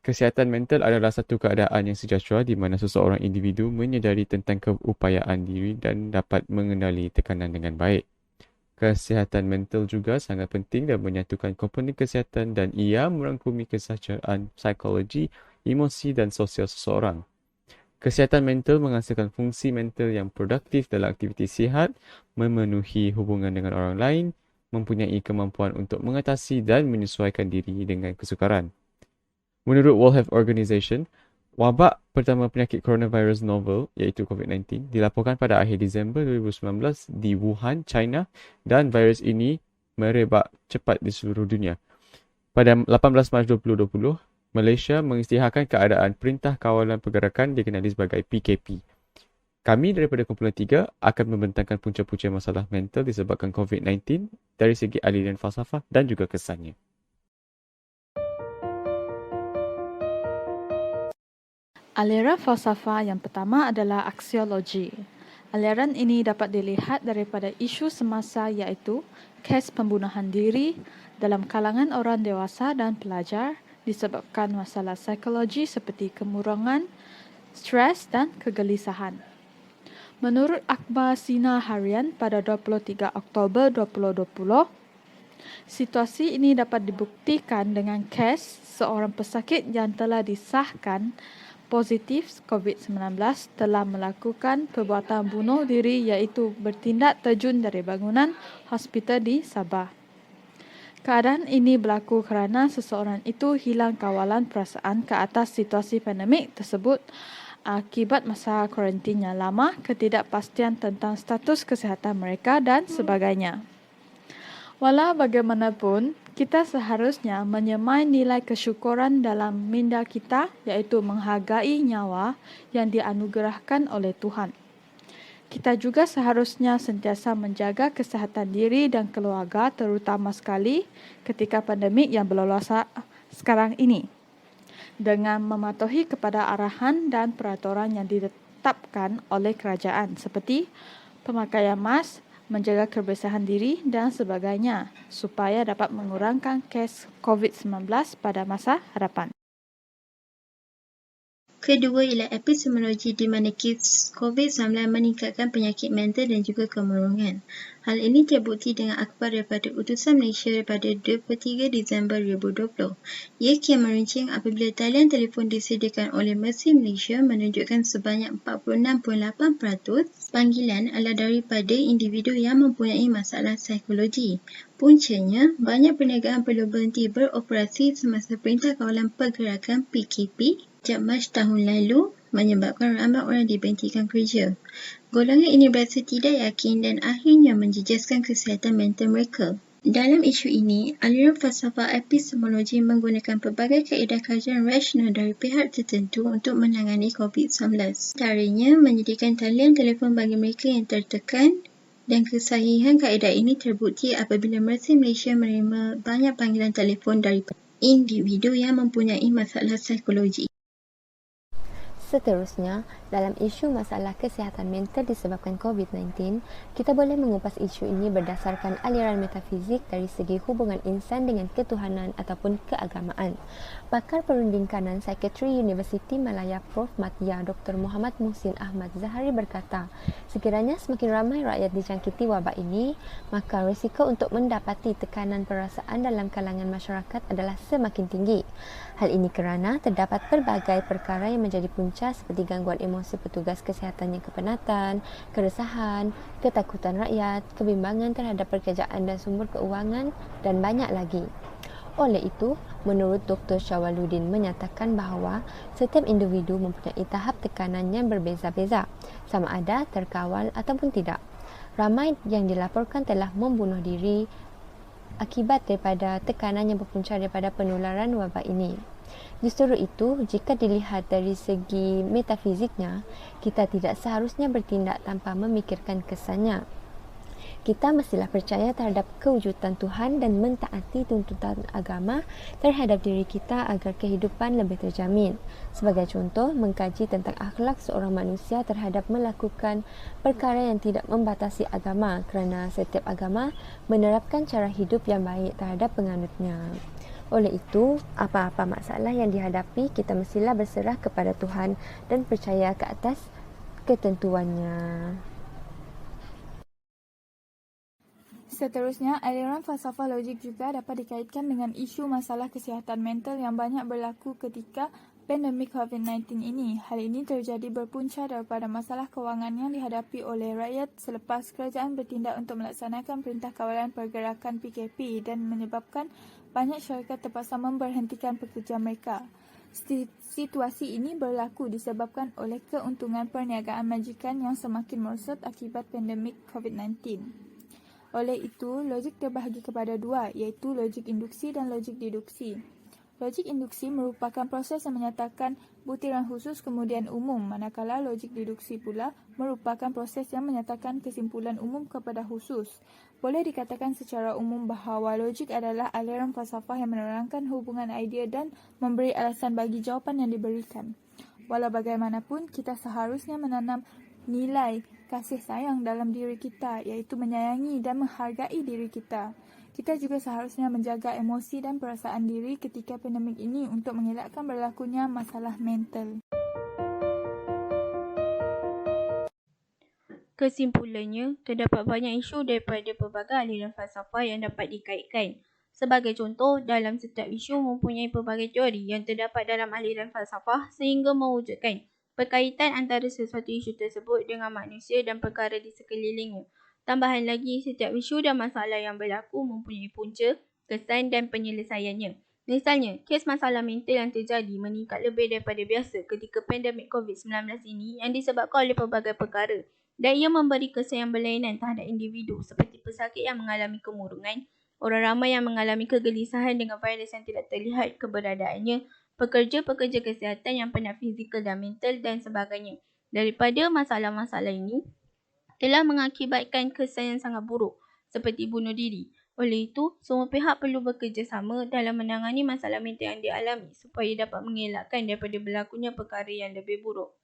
Kesihatan mental adalah satu keadaan yang sejahtera di mana seseorang individu menyedari tentang keupayaan diri dan dapat mengendali tekanan dengan baik. Kesihatan mental juga sangat penting dan menyatukan komponen kesihatan dan ia merangkumi kesejahteraan psikologi, emosi dan sosial seseorang. Kesihatan mental menghasilkan fungsi mental yang produktif dalam aktiviti sihat, memenuhi hubungan dengan orang lain, mempunyai kemampuan untuk mengatasi dan menyesuaikan diri dengan kesukaran. Menurut World Health Organization, wabak pertama penyakit coronavirus novel iaitu COVID-19 dilaporkan pada akhir Disember 2019 di Wuhan, China dan virus ini merebak cepat di seluruh dunia. Pada 18 Mac 2020, Malaysia mengisytiharkan keadaan Perintah Kawalan Pergerakan dikenali sebagai PKP. Kami daripada kumpulan 3 akan membentangkan punca-punca masalah mental disebabkan COVID-19 dari segi aliran falsafah dan juga kesannya. Aliran falsafah yang pertama adalah aksiologi. Aliran ini dapat dilihat daripada isu semasa iaitu kes pembunuhan diri dalam kalangan orang dewasa dan pelajar disebabkan masalah psikologi seperti kemurungan, stres dan kegelisahan. Menurut Akhbar Sinar Harian pada 23 Oktober 2020, situasi ini dapat dibuktikan dengan kes seorang pesakit yang telah disahkan positif COVID-19 telah melakukan perbuatan bunuh diri iaitu bertindak terjun dari bangunan hospital di Sabah. Keadaan ini berlaku kerana seseorang itu hilang kawalan perasaan ke atas situasi pandemik tersebut akibat masa kuarantin yang lama, ketidakpastian tentang status kesihatan mereka dan sebagainya. Walau bagaimanapun, kita seharusnya menyemai nilai kesyukuran dalam minda kita iaitu menghargai nyawa yang dianugerahkan oleh Tuhan. Kita juga seharusnya sentiasa menjaga kesihatan diri dan keluarga terutama sekali ketika pandemik yang berlalu sekarang ini dengan mematuhi kepada arahan dan peraturan yang ditetapkan oleh kerajaan seperti pemakaian mask, menjaga kebersihan diri dan sebagainya supaya dapat mengurangkan kes COVID-19 pada masa hadapan. Kedua ialah epistemologi di mana kes COVID-19 meningkatkan penyakit mental dan juga kemurungan. Hal ini terbukti dengan akhbar daripada Utusan Malaysia pada 23 Disember 2020. Ia kian meruncing apabila talian telefon disediakan oleh Mercy Malaysia menunjukkan sebanyak 46.8% panggilan adalah daripada individu yang mempunyai masalah psikologi. Puncanya, banyak perniagaan perlu berhenti beroperasi semasa Perintah Kawalan Pergerakan PKP sejak Mac tahun lalu menyebabkan ramai orang diberhentikan kerja. Golongan ini berasa tidak yakin dan akhirnya menjejaskan kesihatan mental mereka. Dalam isu ini, aliran falsafah epistemologi menggunakan pelbagai kaedah kajian rasional dari pihak tertentu untuk menangani COVID-19. Antaranya, menyediakan talian telefon bagi mereka yang tertekan dan kesahihan kaedah ini terbukti apabila Mercy Malaysia menerima banyak panggilan telefon daripada individu yang mempunyai masalah psikologi. Seterusnya, dalam isu masalah kesihatan mental disebabkan COVID-19, kita boleh mengupas isu ini berdasarkan aliran metafizik dari segi hubungan insan dengan ketuhanan ataupun keagamaan. Pakar perunding kanan Psikiatri Universiti Malaya Prof. Matia Dr. Muhammad Muhsin Ahmad Zahari berkata, sekiranya semakin ramai rakyat dijangkiti wabak ini, maka risiko untuk mendapati tekanan perasaan dalam kalangan masyarakat adalah semakin tinggi. Hal ini kerana terdapat pelbagai perkara yang menjadi punca seperti gangguan emosi petugas kesihatan yang kepenatan, keresahan, ketakutan rakyat, kebimbangan terhadap pekerjaan dan sumber keuangan dan banyak lagi. Oleh itu, menurut Dr. Syawaluddin menyatakan bahawa setiap individu mempunyai tahap tekanan yang berbeza-beza, sama ada terkawal ataupun tidak. Ramai yang dilaporkan telah membunuh diri akibat daripada tekanan yang berpunca daripada penularan wabak ini. Justru itu, jika dilihat dari segi metafiziknya, kita tidak seharusnya bertindak tanpa memikirkan kesannya. Kita mestilah percaya terhadap kewujudan Tuhan dan mentaati tuntutan agama terhadap diri kita agar kehidupan lebih terjamin. Sebagai contoh, mengkaji tentang akhlak seorang manusia terhadap melakukan perkara yang tidak membatasi agama kerana setiap agama menerapkan cara hidup yang baik terhadap penganutnya. Oleh itu, apa-apa masalah yang dihadapi, kita mestilah berserah kepada Tuhan dan percaya ke atas ketentuannya. Seterusnya, aliran falsafah logik juga dapat dikaitkan dengan isu masalah kesihatan mental yang banyak berlaku ketika pandemik COVID-19 ini. Hal ini terjadi berpunca daripada masalah kewangan yang dihadapi oleh rakyat selepas kerajaan bertindak untuk melaksanakan Perintah Kawalan Pergerakan PKP dan menyebabkan banyak syarikat terpaksa memberhentikan pekerja mereka. Situasi ini berlaku disebabkan oleh keuntungan perniagaan majikan yang semakin merosot akibat pandemik COVID-19. Oleh itu, logik terbahagi kepada dua, iaitu logik induksi dan logik deduksi. Logik induksi merupakan proses yang menyatakan butiran khusus kemudian umum, manakala logik deduksi pula merupakan proses yang menyatakan kesimpulan umum kepada khusus. Boleh dikatakan secara umum bahawa logik adalah aliran falsafah yang menerangkan hubungan idea dan memberi alasan bagi jawapan yang diberikan. Walau bagaimanapun, kita seharusnya menanam nilai kasih sayang dalam diri kita, iaitu menyayangi dan menghargai diri kita. Kita juga seharusnya menjaga emosi dan perasaan diri ketika pandemik ini untuk mengelakkan berlakunya masalah mental. Kesimpulannya, terdapat banyak isu daripada pelbagai aliran falsafah yang dapat dikaitkan. Sebagai contoh, dalam setiap isu mempunyai pelbagai teori yang terdapat dalam aliran falsafah sehingga mewujudkan berkaitan antara sesuatu isu tersebut dengan manusia dan perkara di sekelilingnya. Tambahan lagi, setiap isu dan masalah yang berlaku mempunyai punca, kesan dan penyelesaiannya. Misalnya, kes masalah mental yang terjadi meningkat lebih daripada biasa ketika pandemik COVID-19 ini yang disebabkan oleh pelbagai perkara, dan ia memberi kesan yang berlainan terhadap individu seperti pesakit yang mengalami kemurungan, orang ramai yang mengalami kegelisahan dengan virus yang tidak terlihat keberadaannya, pekerja-pekerja kesihatan yang penat fizikal dan mental dan sebagainya. Daripada masalah-masalah ini telah mengakibatkan kesan yang sangat buruk seperti bunuh diri. Oleh itu, semua pihak perlu bekerjasama dalam menangani masalah mental yang dialami supaya dapat mengelakkan daripada berlakunya perkara yang lebih buruk.